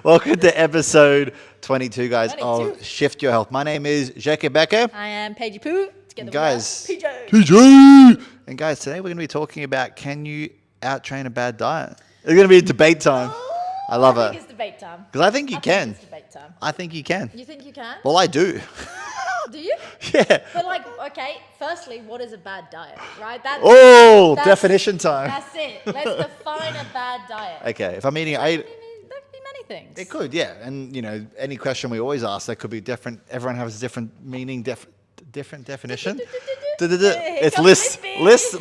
Welcome to episode 22, guys, 22. of Shift Your Health. My name is Jackie Becker. I am Paigey Poo. Together Guys, with us, PJ. And guys, today we're going to be talking about, can you out-train a bad diet? It's going to be debate time. I love I it. think it's debate time. Because I think you can. It's debate time. I think you can. You think you can? Well, I do. Do you? Yeah. But like, okay, firstly, what is a bad diet, right? That's Definition time. That's it. Let's define a bad diet. Okay, if I'm eating... That could be many things. It could, yeah. And, you know, any question we always ask, that could be different. Everyone has a different meaning, different definition. It's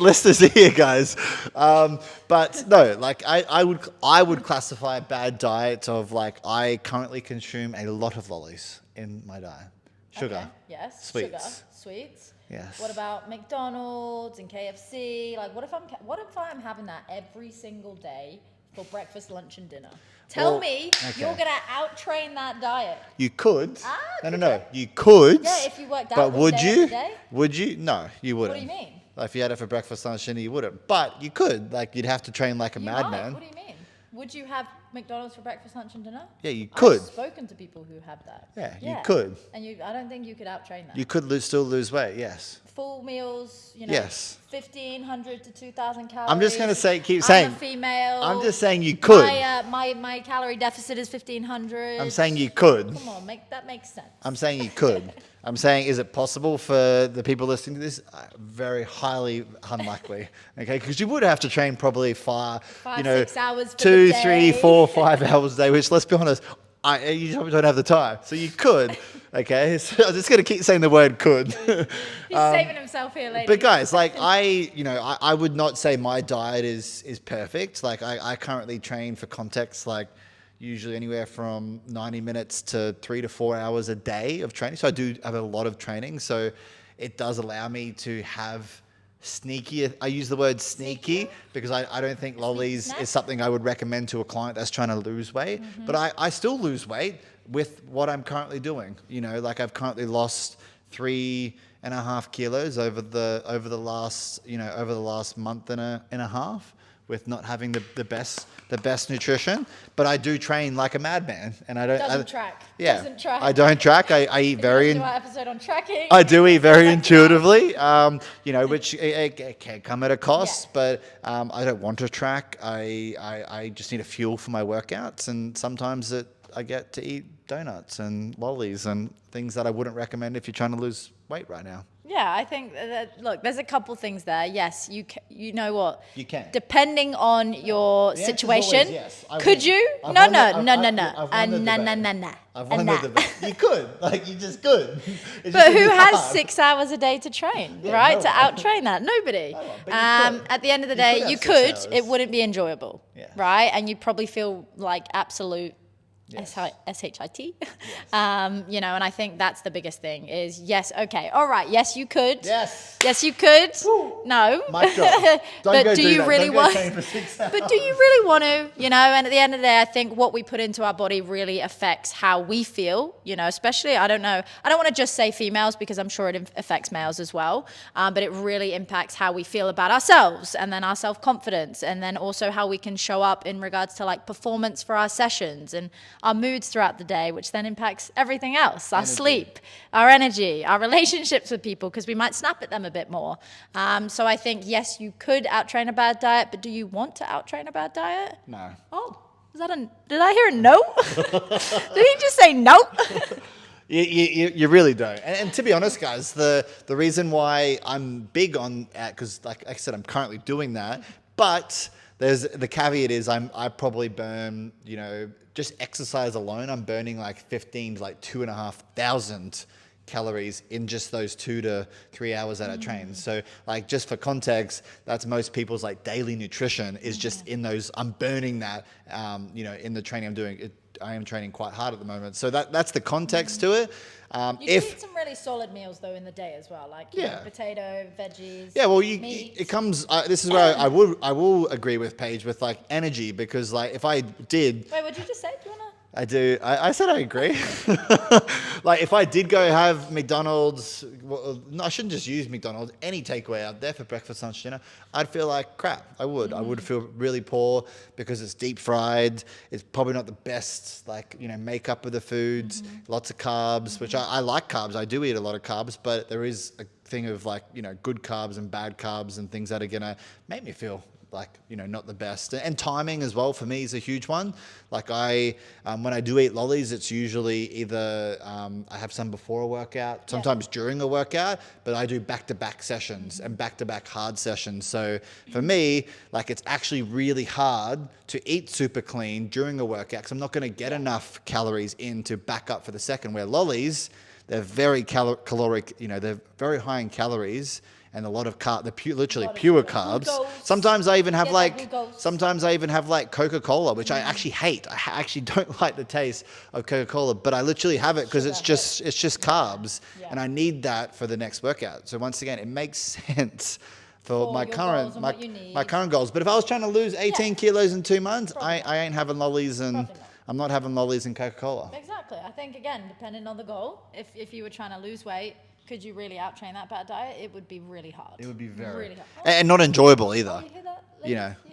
list is here, guys. But no, like I would classify a bad diet of like, I currently consume a lot of lollies in my diet. Sugar. Okay. Yes. Sweets. Sugar. Sweets. Yes. What about McDonald's and KFC? Like, what if I'm having that every single day for breakfast, lunch, and dinner? Tell me you're gonna out-train that diet. You could. No. No. You could. Yeah, if you worked out. But would you? Every day? Would you? No, you wouldn't. What do you mean? Like if you had it for breakfast, lunch, dinner, you wouldn't. But you could. Like you'd have to train like a madman. What do you mean? Would you have McDonald's for breakfast, lunch, and dinner? Yeah, you could. I've spoken to people who have that. Yeah, you could. And I don't think you could out-train that. You could still lose weight. Yes. Full meals, you know. Yes. 1,500 to 2,000 calories. I'm just gonna keep I'm saying. a female. I'm just saying you could. My calorie deficit is 1,500. I'm saying you could. Come on, that makes sense. I'm saying you could. I'm saying, is it possible for the people listening to this? Very highly unlikely. Okay, because you would have to train probably 5, 6 hours. For 2, the day. 3, 4, 5 hours a day. Which, let's be honest, you probably don't have the time. So you could. Okay, so I'm just gonna keep saying the word could. He's saving himself here, ladies. But guys, like I would not say my diet is perfect. Like I currently train, for context, like usually anywhere from 90 minutes to 3 to 4 hours a day of training. So I do have a lot of training. So it does allow me to have sneaky. I use the word sneaky because I don't think lollies is something I would recommend to a client that's trying to lose weight. Mm-hmm. But I still lose weight with what I'm currently doing. You know, like I've currently lost 3.5 kilos over the last month and a half with not having the best nutrition. But I do train like a madman, and I don't. Doesn't track. Yeah, Doesn't track. I don't track. I eat very. Do our episode on tracking. I do eat very intuitively. Which it can come at a cost, but I don't want to track. I just need a fuel for my workouts, and sometimes I get to eat donuts and lollies and things that I wouldn't recommend if you're trying to lose weight right now. Yeah, I think look, there's a couple things there. Yes, you know what? You can. Depending on your situation. Yes. Could you? No. I've won the debate. You could. Like, you just could. But who has 6 hours a day to train, right? To out-train that? Nobody. At the end of the day, you could. It wouldn't be enjoyable, right? And you'd probably feel like absolute S-H-I-T. Yes. And I think that's the biggest thing is, yes, okay, all right, yes, you could. Yes, you could. Woo. No. Mic drop. But do you really want for 6 hours. But do you really want to, and at the end of the day, I think what we put into our body really affects how we feel, especially, I don't want to just say females because I'm sure it affects males as well, but it really impacts how we feel about ourselves and then our self-confidence and then also how we can show up in regards to like performance for our sessions and our moods throughout the day, which then impacts everything else, our sleep, our energy, our relationships with people, because we might snap at them a bit more. So I think, yes, you could out-train a bad diet, but do you want to out-train a bad diet? No. Oh, did I hear a no? Did he just say no? You really don't. And to be honest, guys, the reason why I'm big on that, because like I said, I'm currently doing that, but the caveat is I probably burn, just exercise alone, I'm burning like 15 to like 2,500 calories in just those 2 to 3 hours that I train. So like, just for context, that's most people's like daily nutrition is just in those, I'm burning that, in the training I'm doing. I am training quite hard at the moment. So that's the context to it. You can eat some really solid meals though in the day as well, like potato, veggies. Yeah, well, meat. It comes. This is where I will agree with Paige with like energy, because like if I did. Wait, what did you just say? Do you wanna? I do. I said I agree. Like if I did go have McDonald's, well, no, I shouldn't just use McDonald's. Any takeaway out there for breakfast, lunch, dinner, I'd feel like crap. I would. I would feel really poor because it's deep fried. It's probably not the best, like makeup of the foods. Lots of carbs, which I like carbs. I do eat a lot of carbs, but there is a thing of like good carbs and bad carbs and things that are gonna make me feel like not the best. And timing as well for me is a huge one. Like I when I do eat lollies, it's usually either I have some before a workout, sometimes during a workout, but I do back-to-back sessions and back-to-back hard sessions. So for me, like it's actually really hard to eat super clean during a workout because I'm not going to get enough calories in to back up for the second. Where lollies, they're very caloric, they're very high in calories and a lot of literally pure carbs. Sometimes I even have Coca-Cola, which I actually hate. I actually don't like the taste of Coca-Cola, but I literally have it because it's just carbs, and I need that for the next workout. So once again, it makes sense for my current goals. But if I was trying to lose 18 kilos in 2 months, I ain't having lollies and I'm not having lollies and Coca-Cola. Exactly. I think again, depending on the goal, if you were trying to lose weight, could you really out-train that bad diet? It would be really hard. It would be very hard. And not enjoyable either. Oh, you hear that?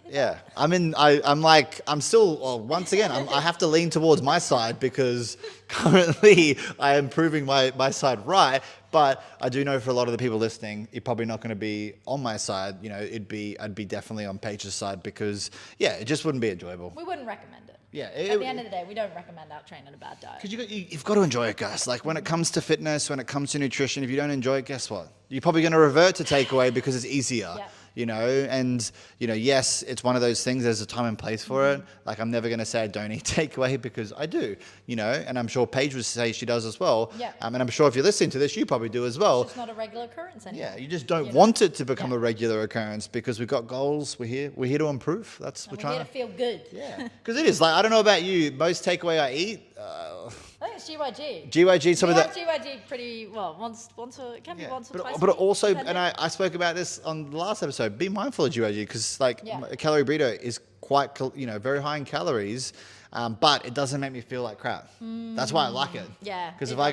Yeah. I'm still, well, once again, I have to lean towards my side because currently I am proving my side right. But I do know for a lot of the people listening, you're probably not going to be on my side. I'd be definitely on Paige's side because, it just wouldn't be enjoyable. We wouldn't recommend it. Yeah. At the end of the day, we don't recommend out-training a bad diet. Because you've got to enjoy it, guys. Like when it comes to fitness, when it comes to nutrition, if you don't enjoy it, guess what? You're probably going to revert to takeaway because it's easier. And yes, it's one of those things. There's a time and place for it. Like I'm never going to say I don't eat takeaway because I do. And I'm sure Paige would say she does as well. Yeah. And I'm sure if you're listening to this, you probably do as well. It's just not a regular occurrence anymore. Yeah, you just don't want it to become a regular occurrence because we've got goals. We're here to improve. We're here to feel good. Yeah, because it is like I don't know about you. Most takeaway I eat. I think it's GYG. GYG, some of that. GYG pretty well. Once or twice. But also, and I spoke about this on the last episode. Be mindful of GYG because a calorie burrito is quite very high in calories, but it doesn't make me feel like crap. That's why I like it. Yeah. Because if I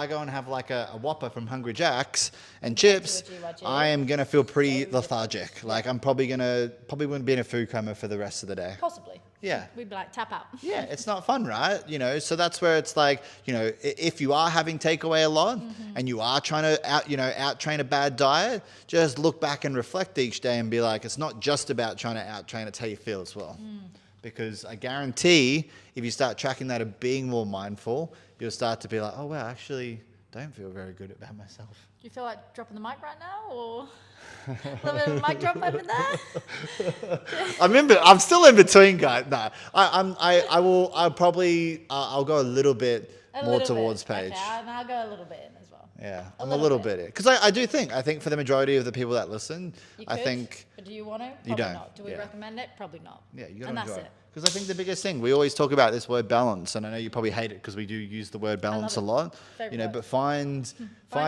go and have like a Whopper from Hungry Jack's and chips, I am gonna feel pretty lethargic. Like I'm probably wouldn't be in a food coma for the rest of the day. Possibly. Yeah. We'd be like, tap out. Yeah, it's not fun, right? So that's where it's like, if you are having takeaway a lot and you are trying to out-train a bad diet, just look back and reflect each day and be like, it's not just about trying to out-train, it's how you feel as well. Because I guarantee if you start tracking that and being more mindful, you'll start to be like, oh, wow, I actually don't feel very good about myself. Do you feel like dropping the mic right now or... a little bit of a mic drop over there. I'm still in between, guys. No, I'll go a little bit more towards Paige. Okay, and I'll go a little bit in as well. Yeah, I'm a little bit in because I think for the majority of the people that listen, But do you want to? Probably you don't. Not. Do we recommend it? Probably not. Yeah, you got to and enjoy that's it. Because I think the biggest thing, we always talk about this word balance, and I know you probably hate it because we do use the word balance a lot. But find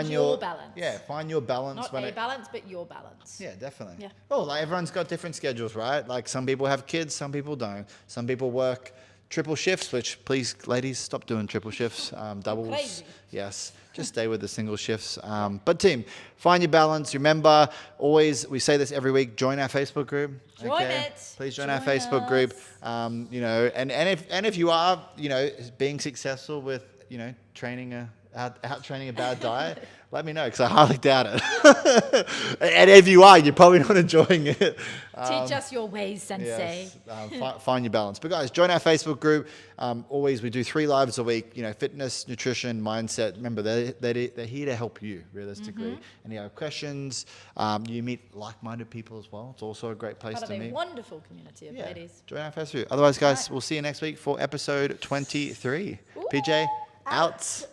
your balance. Yeah, find your balance. Not balance, but your balance. Yeah, definitely. Yeah. Well, like everyone's got different schedules, right? Like some people have kids, some people don't. Some people work triple shifts, which please, ladies, stop doing triple shifts, doubles. Crazy. Yes, just stay with the single shifts. But team, find your balance. Remember, always, we say this every week, join our Facebook group. Join it. Please join our Facebook group. And if you are, being successful with, training out training a bad diet, let me know because I highly doubt it. And if you are, you're probably not enjoying it. Teach us your ways, Sensei. Yes, find your balance. But guys, join our Facebook group. Always, we do 3 lives a week. Fitness, nutrition, mindset. Remember, they're here to help you realistically. And you have questions. You meet like-minded people as well. It's also a great place to meet. A wonderful community of ladies. Join our Facebook group. Otherwise, guys, we'll see you next week for episode 23. PJ, out.